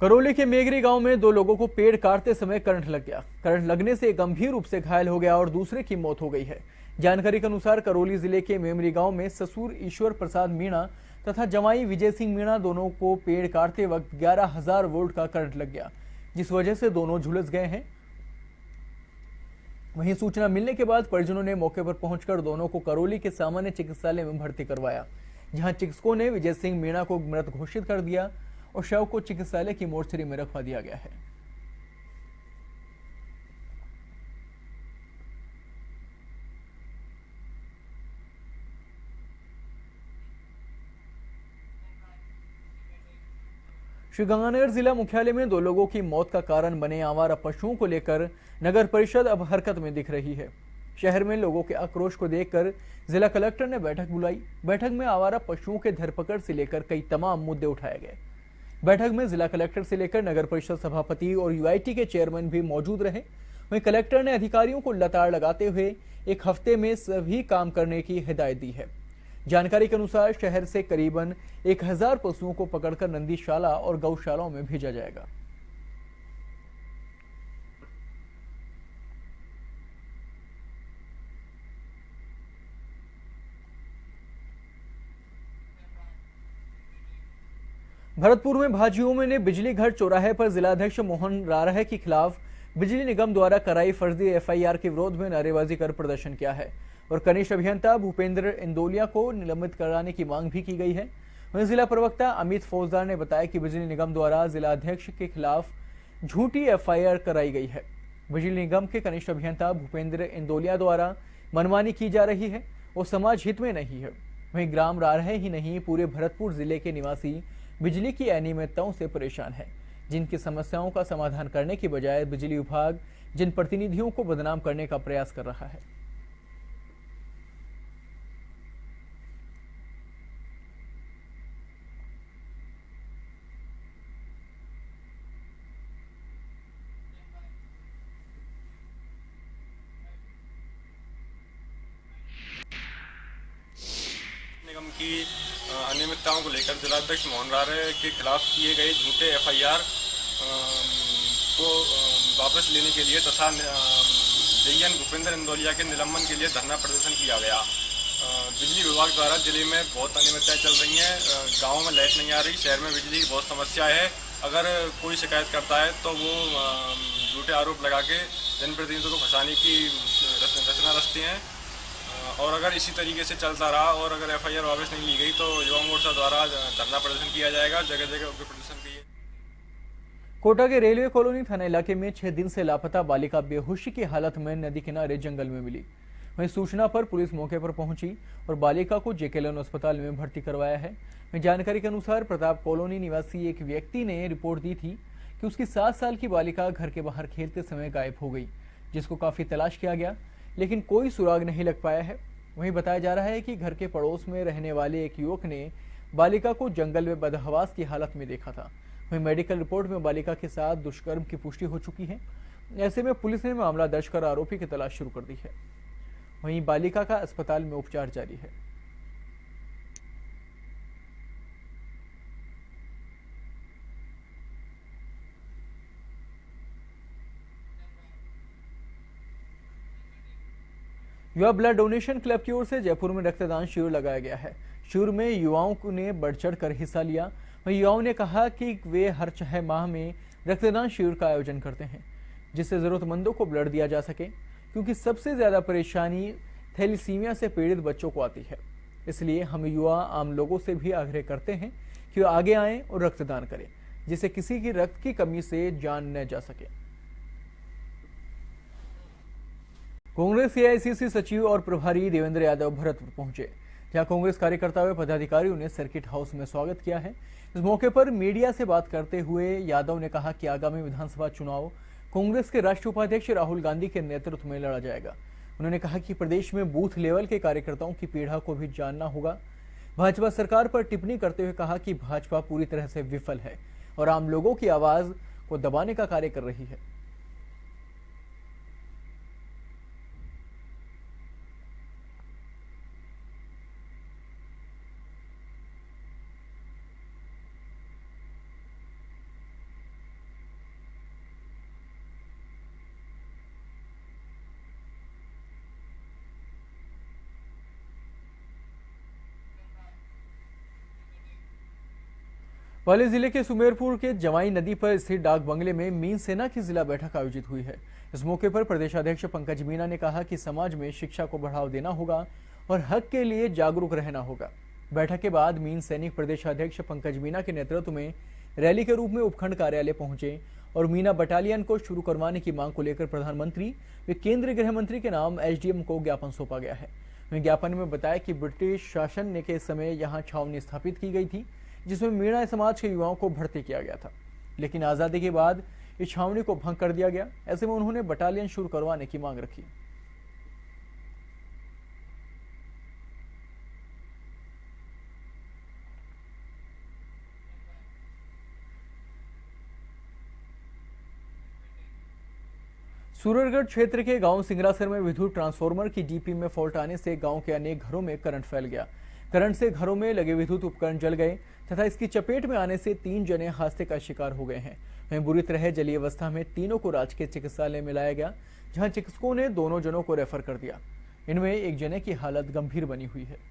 करौली के मेघरी गांव में 2 लोगों को पेड़ काटते समय करंट लग गया। करंट लगने से एक गंभीर रूप से घायल हो गया और दूसरे की मौत हो गई है। जानकारी के अनुसार करौली जिले के मेमरी गांव में ससुर ईश्वर प्रसाद मीणा तथा जमाई विजय सिंह मीणा दोनों को पेड़ काटते वक्त 11,000 वोल्ट का करंट लग गया, जिस वजह से दोनों झुलस गए हैं। वहीं सूचना मिलने के बाद परिजनों ने मौके पर पहुंचकर दोनों को करौली के सामान्य चिकित्सालय में भर्ती करवाया, जहां चिकित्सकों ने विजय सिंह मीणा को मृत घोषित कर दिया और शव को चिकित्सालय की मोर्चरी में रखवा दिया गया है। श्रीगंगानगर जिला मुख्यालय में 2 लोगों की मौत का कारण बने आवारा पशुओं को लेकर नगर परिषद अब हरकत में दिख रही है। शहर में लोगों के आक्रोश को देखकर जिला कलेक्टर ने बैठक बुलाई। बैठक में आवारा पशुओं के धरपकड़ से लेकर कई तमाम मुद्दे उठाए गए। बैठक में जिला कलेक्टर से लेकर नगर परिषद सभापति और यूआईटी के चेयरमैन भी मौजूद रहे। वहीं कलेक्टर ने अधिकारियों को लताड़ लगाते हुए 1 हफ्ते में सभी काम करने की हिदायत दी है। जानकारी के अनुसार शहर से करीबन 1000 पशुओं को पकड़कर नंदीशाला और गौशालाओं में भेजा जाएगा। भरतपुर में भाजयुमों ने बिजली घर चौराहे पर जिलाध्यक्ष मोहन रारहे के खिलाफ बिजली निगम द्वारा कराई फर्जी एफआईआर के विरोध में नारेबाजी कर प्रदर्शन किया है और कनिष्ठ अभियंता भूपेंद्र इंदोलिया को निलंबित कराने की मांग भी की गई है। वहीं जिला प्रवक्ता अमित फौजदार ने बताया कि बिजली निगम द्वारा जिलाध्यक्ष के खिलाफ झूठी एफआईआर कराई गई है। बिजली निगम के कनिष्ठ अभियंता भूपेंद्र इंदोलिया द्वारा मनमानी की जा रही है और समाज हित में नहीं है। वहीं ग्राम रारहे ही नहीं, पूरे भरतपुर जिले के निवासी बिजली की अनियमितताओं से परेशान है, जिनकी समस्याओं का समाधान करने की बजाय बिजली विभाग जिन प्रतिनिधियों को बदनाम करने का प्रयास कर रहा है। निगम की अनियमितताओं को लेकर जिलाध्यक्ष मोहन रारहे के खिलाफ किए गए झूठे एफआईआर को वापस लेने के लिए तथा जेईएन भूपेंद्र इंदोलिया के निलंबन के लिए धरना प्रदर्शन किया गया। बिजली विभाग द्वारा जिले में बहुत अनियमितताएं चल रही हैं। गाँव में लाइट नहीं आ रही, शहर में बिजली की बहुत समस्या है। अगर कोई शिकायत करता है तो वो झूठे आरोप लगा के जनप्रतिनिधियों को फंसाने की रचना रचते हैं और अगर इसी तरीके से चलता रहा और अगर एफआईआर वापस नहीं ली गई तो युवा मोर्चा द्वारा धरना प्रदर्शन किया जाएगा। जगह जगह उग्र प्रदर्शन किए। कोटा के रेलवे कॉलोनी थाना इलाके में 6 दिन से लापता बालिका बेहोशी की हालत में नदी किनारे जंगल में मिली। वहीं सूचना पर पुलिस मौके पर पहुंची और बालिका को जेके लोन अस्पताल में भर्ती करवाया है। वहीं जानकारी के अनुसार प्रताप कॉलोनी निवासी एक व्यक्ति ने रिपोर्ट दी थी कि उसकी 7 साल की बालिका घर के बाहर खेलते समय गायब हो गई, जिसको काफी तलाश किया गया लेकिन कोई सुराग नहीं लग पाया है। वहीं बताया जा रहा है कि घर के पड़ोस में रहने वाले एक युवक ने बालिका को जंगल में बदहवास की हालत में देखा था। वहीं मेडिकल रिपोर्ट में बालिका के साथ दुष्कर्म की पुष्टि हो चुकी है। ऐसे में पुलिस ने मामला दर्ज कर आरोपी की तलाश शुरू कर दी है। वहीं बालिका का अस्पताल में उपचार जारी है। युवा ब्लड डोनेशन क्लब की ओर से जयपुर में रक्तदान शिविर लगाया गया है। शिविर में युवाओं ने बढ़ चढ़ कर हिस्सा लिया। वहीं युवाओं ने कहा कि वे हर 6 माह में रक्तदान शिविर का आयोजन करते हैं, जिससे जरूरतमंदों को ब्लड दिया जा सके, क्योंकि सबसे ज्यादा परेशानी थैलीसीमिया से पीड़ित बच्चों को आती है। इसलिए हम युवा आम लोगों से भी आग्रह करते हैं कि वे आगे आएं और रक्तदान करें, जिससे किसी की रक्त की कमी से जान न जा सके। कांग्रेस एआईसीसी सचिव और प्रभारी देवेंद्र यादव भरतपुर पहुंचे, जहां कांग्रेस कार्यकर्ताओं व पदाधिकारियों ने सर्किट हाउस में स्वागत किया है। इस मौके पर मीडिया से बात करते हुए यादव ने कहा कि आगामी विधानसभा चुनाव कांग्रेस के राष्ट्रीय उपाध्यक्ष राहुल गांधी के नेतृत्व में लड़ा जाएगा। उन्होंने कहा कि प्रदेश में बूथ लेवल के कार्यकर्ताओं की पीड़ा को भी जानना होगा। भाजपा सरकार पर टिप्पणी करते हुए कहा कि भाजपा पूरी तरह से विफल है और आम लोगों की आवाज को दबाने का कार्य कर रही है। पाली जिले के सुमेरपुर के जवाई नदी पर स्थित डाक बंगले में मीन सेना की जिला बैठक आयोजित हुई है। इस मौके पर प्रदेशाध्यक्ष पंकज मीना ने कहा कि समाज में शिक्षा को बढ़ावा देना होगा और हक के लिए जागरूक रहना होगा। बैठक के बाद मीन सैनिक प्रदेशाध्यक्ष पंकज मीना के नेतृत्व में रैली के रूप में उपखंड कार्यालय पहुंचे और मीना बटालियन को शुरू करवाने की मांग को लेकर प्रधानमंत्री व केंद्रीय गृह मंत्री के नाम एसडीएम को ज्ञापन सौंपा गया है। वहीं ज्ञापन में बताया कि ब्रिटिश शासन के समय यहाँ छावनी स्थापित की गई थी, जिसमें मीणा समाज के युवाओं को भर्ती किया गया था, लेकिन आज़ादी के बाद इस छावनी को भंग कर दिया गया। ऐसे में उन्होंने बटालियन शुरू करवाने की मांग रखी। सूरजगढ़ क्षेत्र के गांव सिंगरासर में विद्युत ट्रांसफार्मर की डीपी में फॉल्ट आने से गांव के अनेक घरों में करंट फैल गया। करंट से घरों में लगे विद्युत उपकरण जल गए तथा इसकी चपेट में आने से 3 जने हादसे का शिकार हो गए हैं। वहीं बुरी तरह जली अवस्था में तीनों को राजकीय चिकित्सालय में लाया गया, जहां चिकित्सकों ने दोनों जनों को रेफर कर दिया। इनमें एक जने की हालत गंभीर बनी हुई है।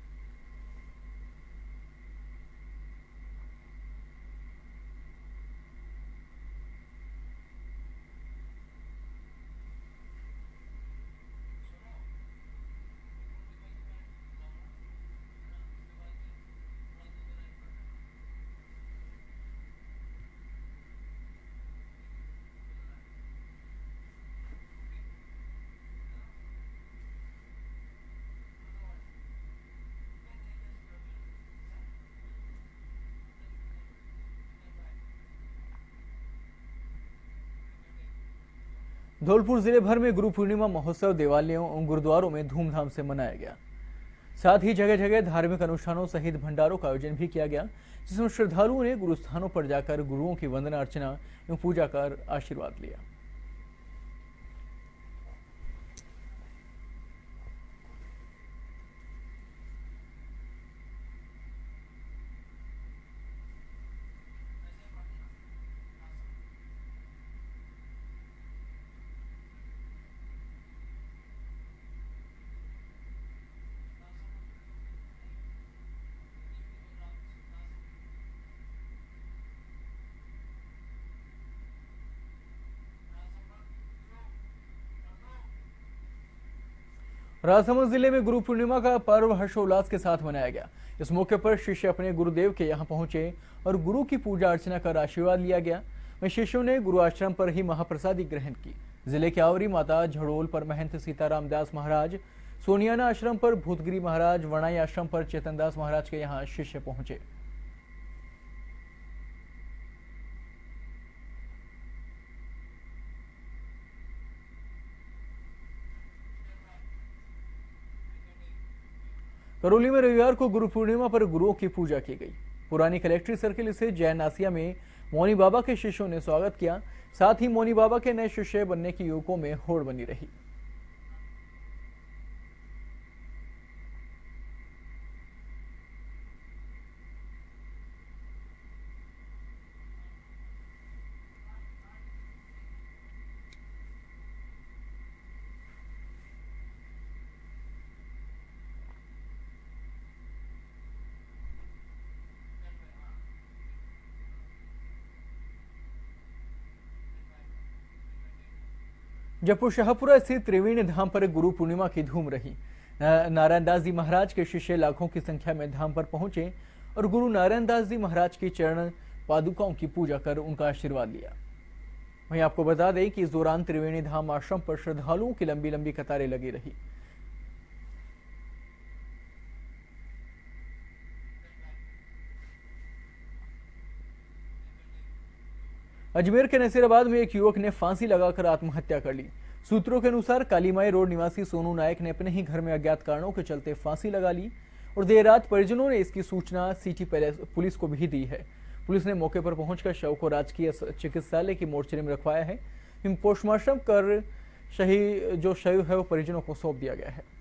धौलपुर जिले भर में गुरु पूर्णिमा महोत्सव देवालयों और गुरुद्वारों में धूमधाम से मनाया गया। साथ ही जगह जगह धार्मिक अनुष्ठानों सहित भंडारों का आयोजन भी किया गया, जिसमें श्रद्धालुओं ने गुरु स्थानों पर जाकर गुरुओं की वंदना अर्चना एवं पूजा कर आशीर्वाद लिया। राजसमंद जिले में गुरु पूर्णिमा का पर्व हर्षोल्लास के साथ मनाया गया। इस मौके पर शिष्य अपने गुरुदेव के यहाँ पहुंचे और गुरु की पूजा अर्चना कर आशीर्वाद लिया गया। वहीं शिष्यों ने गुरु आश्रम पर ही महाप्रसादी ग्रहण की। जिले के आवरी माता झड़ोल पर महंत सीताराम दास महाराज, सोनियाना आश्रम पर भूतगिरी महाराज, वणाई आश्रम पर चेतन दास महाराज के यहाँ शिष्य पहुंचे। करौली में रविवार को गुरु पूर्णिमा पर गुरुओं की पूजा की गई। पुरानी कलेक्ट्रेट सर्किल से जैन आसिया में मौनी बाबा के शिष्यों ने स्वागत किया। साथ ही मौनी बाबा के नए शिष्य बनने की युवकों में होड़ बनी रही। जयपुर शाहपुरा स्थित त्रिवेणी धाम पर गुरु पूर्णिमा की धूम रही। नारायण दास जी महाराज के शिष्य लाखों की संख्या में धाम पर पहुंचे और गुरु नारायण दास जी महाराज की चरण पादुकाओं की पूजा कर उनका आशीर्वाद लिया। वहीं आपको बता दें कि इस दौरान त्रिवेणी धाम आश्रम पर श्रद्धालुओं की लंबी लंबी कतारें लगी रही। अजमेर के नसीराबाद में एक युवक ने फांसी लगाकर आत्महत्या कर ली। सूत्रों के अनुसार कालीमाई रोड निवासी सोनू नायक ने अपने ही घर में अज्ञात कारणों के चलते फांसी लगा ली और देर रात परिजनों ने इसकी सूचना सिटी पुलिस को भी दी है। पुलिस ने मौके पर पहुंचकर शव को राजकीय चिकित्सालय की मोर्चरी में रखवाया है। पोस्टमार्टम कर जो शव है वो परिजनों को सौंप दिया गया है।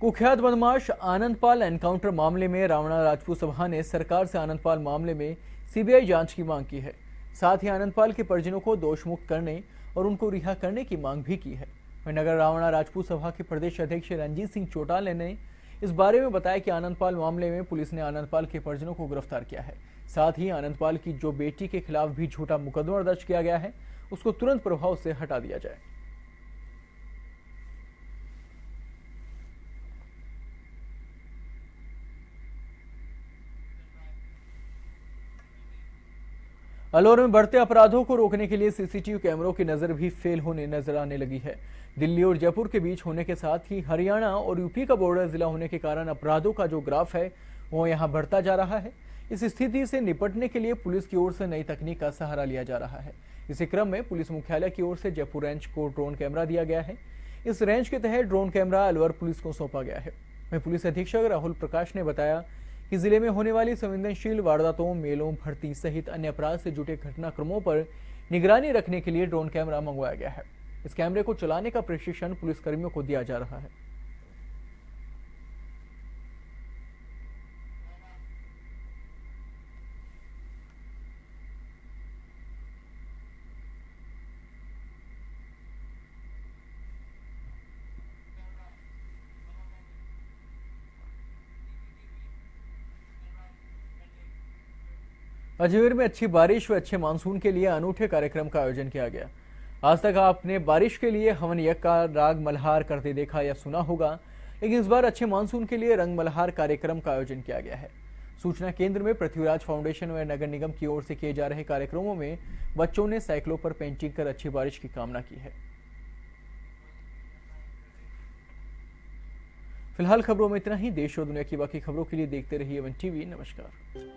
कुख्यात बदमाश आनंदपाल एनकाउंटर मामले में रावणा राजपूत सभा ने सरकार से आनंदपाल मामले में सीबीआई जांच की मांग की है। साथ ही आनंदपाल के परिजनों को दोषमुक्त करने और उनको रिहा करने की मांग भी की है। नगर रावणा राजपूत सभा के प्रदेश अध्यक्ष रंजीत सिंह चौटाला ने इस बारे में बताया कि आनंदपाल मामले में पुलिस ने आनंदपाल के परिजनों को गिरफ्तार किया है। साथ ही आनंदपाल की जो बेटी के खिलाफ भी झूठा मुकदमा दर्ज किया गया है उसको तुरंत प्रभाव से हटा दिया जाए। अलवर में बढ़ते अपराधों को रोकने के लिए सीसीटीवी कैमरों की नजर भी फेल होने नजर आने लगी है। दिल्ली और जयपुर के बीच होने के साथ ही हरियाणा और यूपी का बॉर्डर जिला होने के कारण अपराधों का जो ग्राफ है वो यहां बढ़ता जा रहा है। इस स्थिति से निपटने के लिए पुलिस की ओर से नई तकनीक का सहारा लिया जा रहा है। इसी क्रम में पुलिस मुख्यालय की ओर से जयपुर रेंज को ड्रोन कैमरा दिया गया है। इस रेंज के तहत ड्रोन कैमरा अलवर पुलिस को सौंपा गया है। वहीं पुलिस अधीक्षक राहुल प्रकाश ने बताया कि जिले में होने वाली संवेदनशील वारदातों, मेलों, भर्ती सहित अन्य अपराध से जुटे घटनाक्रमों पर निगरानी रखने के लिए ड्रोन कैमरा मंगवाया गया है। इस कैमरे को चलाने का प्रशिक्षण पुलिसकर्मियों को दिया जा रहा है। अजमेर में अच्छी बारिश व अच्छे मानसून के लिए अनूठे कार्यक्रम का आयोजन किया गया। आज तक आपने बारिश के लिए हवन यज्ञ का राग मल्हार करते देखा या सुना होगा, लेकिन इस बार अच्छे मानसून के लिए रंग मल्हार कार्यक्रम का आयोजन किया गया है। सूचना केंद्र में पृथ्वीराज फाउंडेशन व नगर निगम की ओर से किए जा रहे कार्यक्रमों में बच्चों ने साइकिलों पर पेंटिंग कर अच्छी बारिश की कामना की है। फिलहाल खबरों में इतना ही। देश और दुनिया की बाकी खबरों के लिए देखते रहिए वन टीवी। नमस्कार।